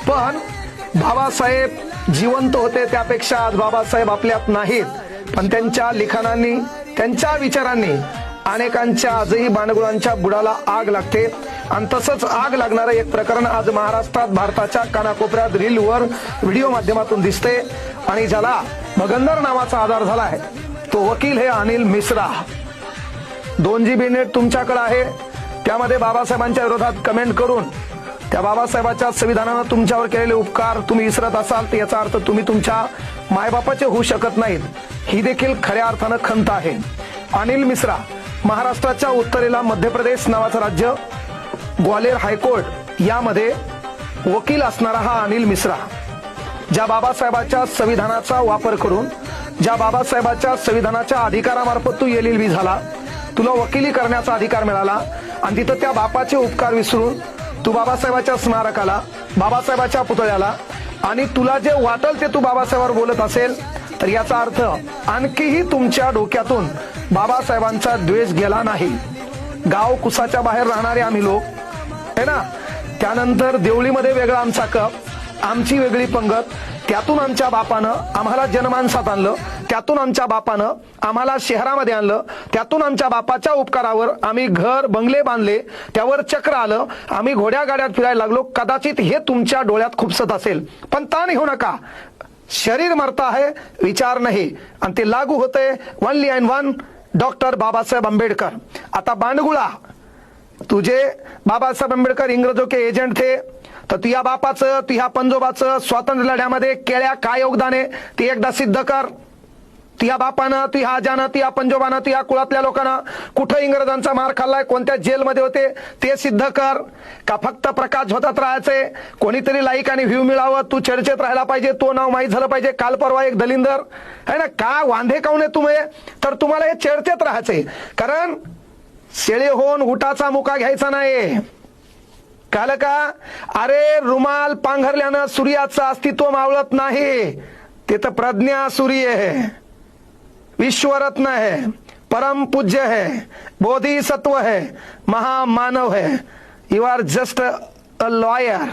पण बाबासाहेब जिवंत होते त्यापेक्षा आज बाबासाहेब आपल्यात नाहीत, पण त्यांच्या लिखाणांनी, त्यांच्या विचारांनी अनेकांच्या आजही बाणगुळांच्या बुडाला आग लागते. आणि तसंच आग लागणारं एक प्रकरण आज महाराष्ट्रात, भारताच्या कानाकोपऱ्यात रीलवर व्हिडिओ माध्यमातून दिसते आणि ज्याला भगंदर नावाचा आधार झालाय तो वकील हे अनिल मिश्रा. 2 GB नेट तुमच्याकडे आहे, त्यामध्ये बाबासाहेबांच्या विरोधात कमेंट करून त्या बाबासाहेबाच्या संविधानानं तुमच्यावर केलेले उपकार तुम्ही विसरत असाल तर याचा अर्थ तुम्ही तुमच्या मायबापाचे होऊ शकत नाहीत, ही देखील खऱ्या अर्थानं खंत आहे. अनिल मिश्रा महाराष्ट्राच्या उत्तरेला मध्य प्रदेश नावाचं राज्य, ग्वालेर हायकोर्ट यामध्ये वकील असणारा हा अनिल मिश्रा, ज्या बाबासाहेबाच्या संविधानाचा वापर करून, ज्या बाबासाहेबाच्या संविधानाच्या अधिकारामार्फत तू LLB झाला, तुला वकिली करण्याचा अधिकार मिळाला आणि तिथं त्या बापाचे उपकार विसरून तू बाबासाहेबाच्या स्मारकाला, बाबासाहेबाच्या पुतळ्याला आणि तुला जे वाटेल ते तू बाबासाहेबांवर बोलत असेल तर याचा अर्थ आणखीही तुमच्या डोक्यातून बाबासाहेबांचा द्वेष गेला नाही. गाव कुसाच्या बाहेर राहणारे आम्ही लोक है ना, त्यानंतर देवळीमध्ये वेगळा आमचा कप, आमची वेगळी पंगत, त्यातून आमच्या बापानं आम्हाला जनमानसात आणलं, त्यातून आमच्या बापानं आम्हाला शहरामध्ये आणलं, त्यातून आमच्या बापाच्या उपकारावर आम्ही घर बंगले बांधले, त्यावर चक्र आलं, आम्ही घोड्या गाड्यात फिरायला लागलो. कदाचित हे तुमच्या डोळ्यात खुपसत असेल, पण ताण घेऊ नका. शरीर मरता है, विचार नहीं, आणि ते लागू होते only and one doctor Babasaheb Ambedkar. आता बांडगुळा, तुझे बाबासाहेब आंबेडकर इंग्रजों के एजेंट थे, तर तुझ्या बापाचं, तुझ्या पंजोबाचं स्वातंत्र्य लढ्यामध्ये केल्या काय योगदान आहे ते एकदा सिद्ध कर. तुझ्या बापानं, तुझ्या आजानं, तुझ्या पंजोबानं, तुझ्या कुळातल्या लोकांना कुठं इंग्रजांचा मार खाल्लाय, कोणत्या जेलमध्ये होते ते सिद्ध कर. का फक्त प्रकाश होतात राहायचे, कोणीतरी लाईक आणि व्ह्यू मिळावं, तू चर्चेत राहायला पाहिजे, तो नाव माहीत झालं पाहिजे. काल परवा एक दलिंदर है ना, का वांधे काऊन आहे तुम्ही, तर तुम्हाला हे चर्चेत राहायचंय. कारण शेळे होऊन उठाचा मुका घ्यायचा नाही, काल का. अरे रुमाल पांघरल्यानं सूर्याचं अस्तित्व मावळत नाही, ते तर प्रज्ञा सूर्य है, विश्वरत्न है, परम पूज्य है, बोधिसत्व है, महामानव है. You are just a lawyer.